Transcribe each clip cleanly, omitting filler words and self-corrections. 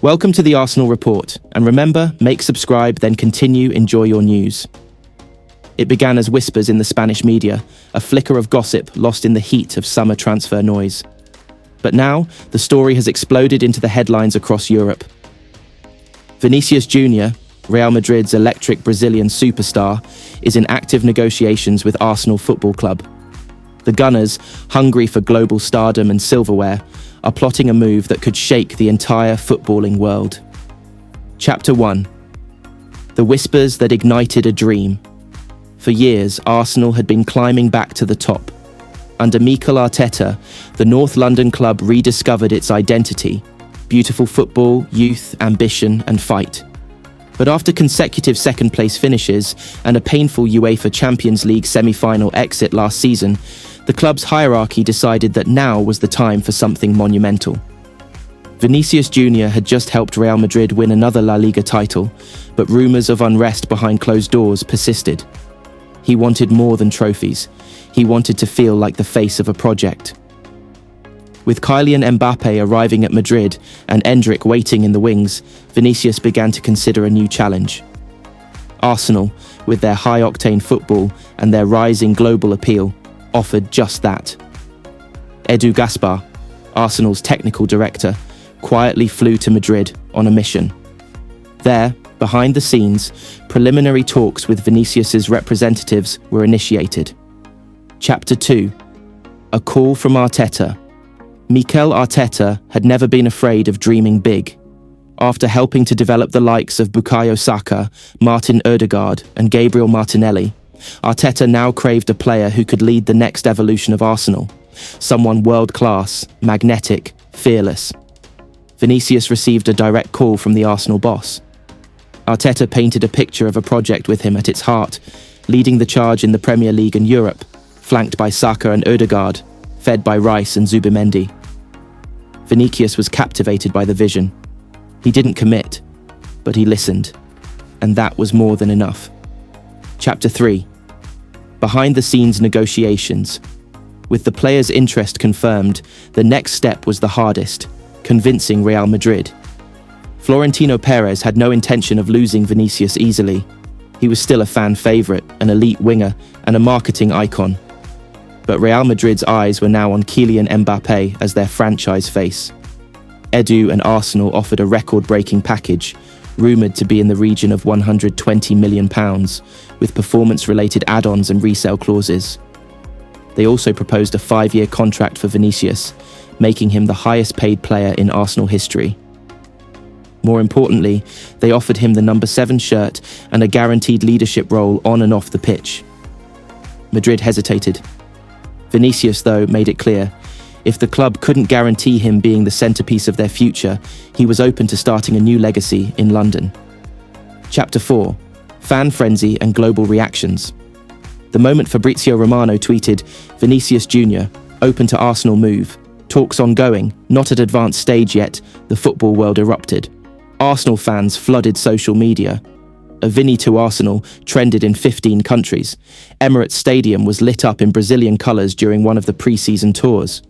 Welcome to the Arsenal Report, and remember, make subscribe, then continue, enjoy your news. It began as whispers in the Spanish media, a flicker of gossip lost in the heat of summer transfer noise. But now, the story has exploded into the headlines across Europe. Vinícius Júnior, Real Madrid's electric Brazilian superstar, is in active negotiations with Arsenal Football Club. The Gunners, hungry for global stardom and silverware, are plotting a move that could shake the entire footballing world. Chapter 1. The whispers that ignited a dream. For years, Arsenal had been climbing back to the top. Under Mikel Arteta, the North London club rediscovered its identity: beautiful football, youth, ambition, and fight. But after consecutive second-place finishes and a painful UEFA Champions League semi-final exit last season, the club's hierarchy decided that now was the time for something monumental. Vinícius Júnior had just helped Real Madrid win another La Liga title, but rumours of unrest behind closed doors persisted. He wanted more than trophies. He wanted to feel like the face of a project. With Kylian Mbappé arriving at Madrid and Endrick waiting in the wings, Vinícius began to consider a new challenge. Arsenal, with their high-octane football and their rising global appeal, offered just that. Edu Gaspar, Arsenal's technical director, quietly flew to Madrid on a mission. There, behind the scenes, preliminary talks with Vinícius's representatives were initiated. Chapter 2. A call from Arteta. Mikel Arteta had never been afraid of dreaming big. After helping to develop the likes of Bukayo Saka, Martin Ødegaard, and Gabriel Martinelli, Arteta now craved a player who could lead the next evolution of Arsenal. Someone world-class, magnetic, fearless. Vinícius received a direct call from the Arsenal boss. Arteta painted a picture of a project with him at its heart, leading the charge in the Premier League and Europe, flanked by Saka and Ødegaard, fed by Rice and Zubimendi. Vinícius was captivated by the vision. He didn't commit, but he listened, and that was more than enough. Chapter 3. Behind-the-scenes negotiations. With the players' interest confirmed, the next step was the hardest: convincing Real Madrid. Florentino Perez had no intention of losing Vinícius easily. He was still a fan favourite, an elite winger, and a marketing icon. But Real Madrid's eyes were now on Kylian Mbappé as their franchise face. Edu and Arsenal offered a record-breaking package, rumoured to be in the region of £120 million, with performance-related add-ons and resale clauses. They also proposed a 5-year contract for Vinícius, making him the highest-paid player in Arsenal history. More importantly, they offered him the number 7 shirt and a guaranteed leadership role on and off the pitch. Madrid hesitated. Vinícius, though, made it clear, if the club couldn't guarantee him being the centrepiece of their future, he was open to starting a new legacy in London. Chapter 4. Fan frenzy and global reactions. The moment Fabrizio Romano tweeted, "Vinícius Júnior, open to Arsenal move. Talks ongoing, not at advanced stage yet," the football world erupted. Arsenal fans flooded social media. A Vini to Arsenal trended in 15 countries. Emirates Stadium was lit up in Brazilian colours during one of the pre-season tours.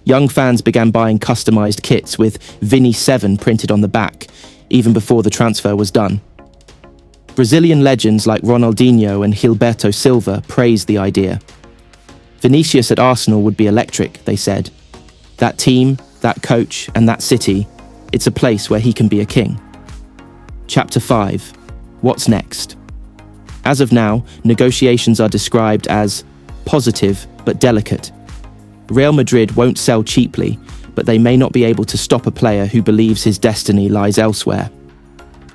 Young fans began buying customised kits with Vini 7 printed on the back, even before the transfer was done. Brazilian legends like Ronaldinho and Gilberto Silva praised the idea. Vinícius at Arsenal would be electric, they said. That team, that coach, and that city, it's a place where he can be a king. Chapter 5. What's next? As of now, negotiations are described as positive but delicate. Real Madrid won't sell cheaply, but they may not be able to stop a player who believes his destiny lies elsewhere.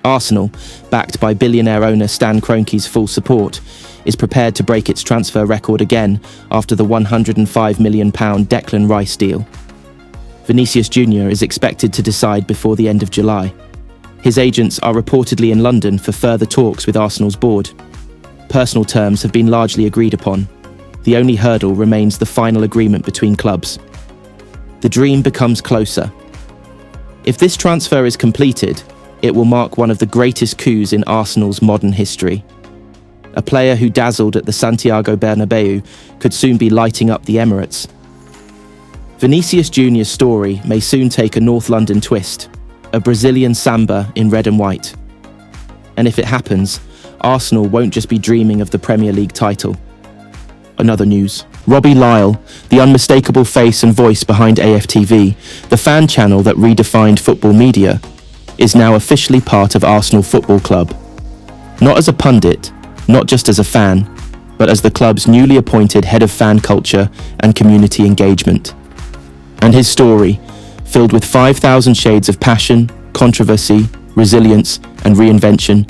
Arsenal, backed by billionaire owner Stan Kroenke's full support, is prepared to break its transfer record again after the £105 million Declan Rice deal. Vinícius Júnior is expected to decide before the end of July. His agents are reportedly in London for further talks with Arsenal's board. Personal terms have been largely agreed upon. The only hurdle remains the final agreement between clubs. The dream becomes closer. If this transfer is completed, it will mark one of the greatest coups in Arsenal's modern history. A player who dazzled at the Santiago Bernabeu could soon be lighting up the Emirates. Vinícius Júnior's story may soon take a North London twist. a Brazilian samba in red and white. And if it happens, Arsenal won't just be dreaming of the Premier League title. Another news. Robbie Lyle, the unmistakable face and voice behind AFTV, the fan channel that redefined football media, is now officially part of Arsenal Football Club. Not as a pundit, not just as a fan, but as the club's newly appointed head of fan culture and community engagement. And his story, filled with 5,000 shades of passion, controversy, resilience, and reinvention,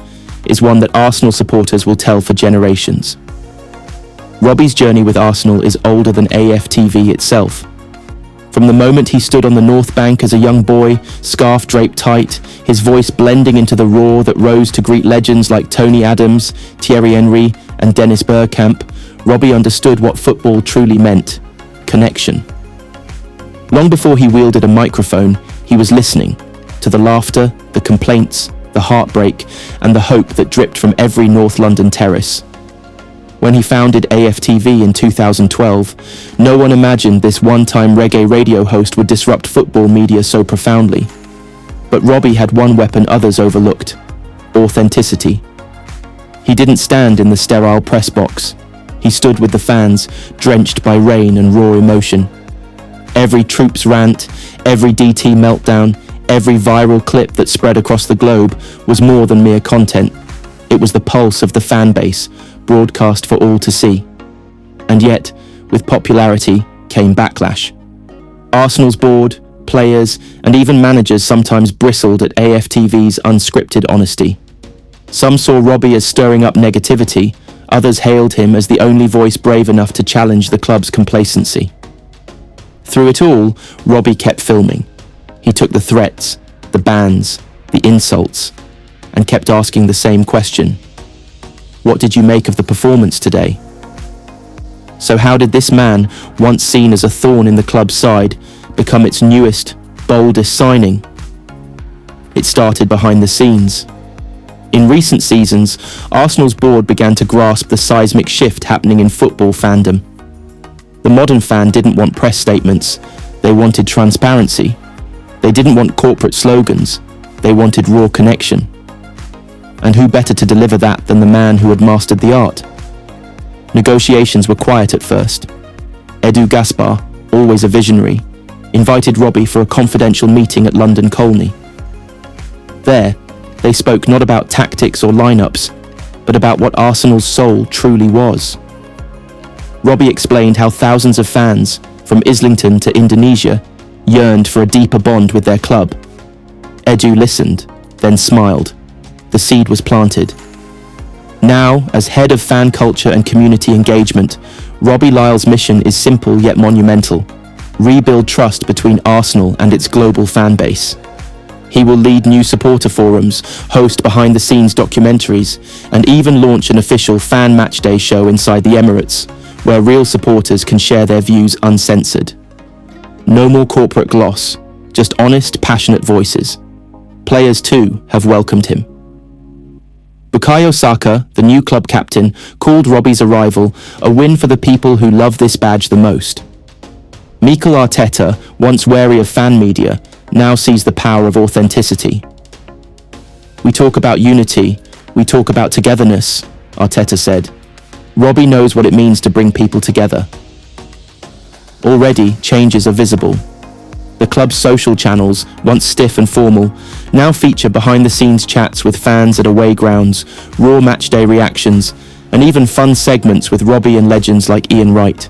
is one that Arsenal supporters will tell for generations. Robbie's journey with Arsenal is older than AFTV itself. From the moment he stood on the North Bank as a young boy, scarf draped tight, his voice blending into the roar that rose to greet legends like Tony Adams, Thierry Henry, and Dennis Bergkamp, Robbie understood what football truly meant: connection. Long before he wielded a microphone, he was listening to the laughter, the complaints, the heartbreak, and the hope that dripped from every North London terrace. When he founded AFTV in 2012, no one imagined this one-time reggae radio host would disrupt football media so profoundly. But Robbie had one weapon others overlooked: authenticity. He didn't stand in the sterile press box. He stood with the fans, drenched by rain and raw emotion. Every Troops rant, every DT meltdown, every viral clip that spread across the globe was more than mere content. It was the pulse of the fan base, broadcast for all to see. And yet, with popularity came backlash. Arsenal's board, players, and even managers sometimes bristled at AFTV's unscripted honesty. Some saw Robbie as stirring up negativity, others hailed him as the only voice brave enough to challenge the club's complacency. Through it all, Robbie kept filming. He took the threats, the bans, the insults, and kept asking the same question: what did you make of the performance today? So how did this man, once seen as a thorn in the club's side, become its newest, boldest signing? It started behind the scenes. In recent seasons, Arsenal's board began to grasp the seismic shift happening in football fandom. The modern fan didn't want press statements, they wanted transparency. They didn't want corporate slogans, they wanted raw connection. And who better to deliver that than the man who had mastered the art? Negotiations were quiet at first. Edu Gaspar, always a visionary, invited Robbie for a confidential meeting at London Colney. There, they spoke not about tactics or lineups, but about what Arsenal's soul truly was. Robbie explained how thousands of fans, from Islington to Indonesia, yearned for a deeper bond with their club. Edu listened, then smiled. The seed was planted. Now, as head of fan culture and community engagement, Robbie Lyle's mission is simple yet monumental: rebuild trust between Arsenal and its global fan base. He will lead new supporter forums, host behind-the-scenes documentaries, and even launch an official fan matchday show inside the Emirates, where real supporters can share their views uncensored. No more corporate gloss, just honest, passionate voices. Players, too, have welcomed him. Bukayo Saka, the new club captain, called Robbie's arrival a win for the people who love this badge the most. Mikel Arteta, once wary of fan media, now sees the power of authenticity. We talk about unity, we talk about togetherness, Arteta said. Robbie knows what it means to bring people together. Already, changes are visible. The club's social channels, once stiff and formal, now feature behind-the-scenes chats with fans at away grounds, raw matchday reactions, and even fun segments with Robbie and legends like Ian Wright.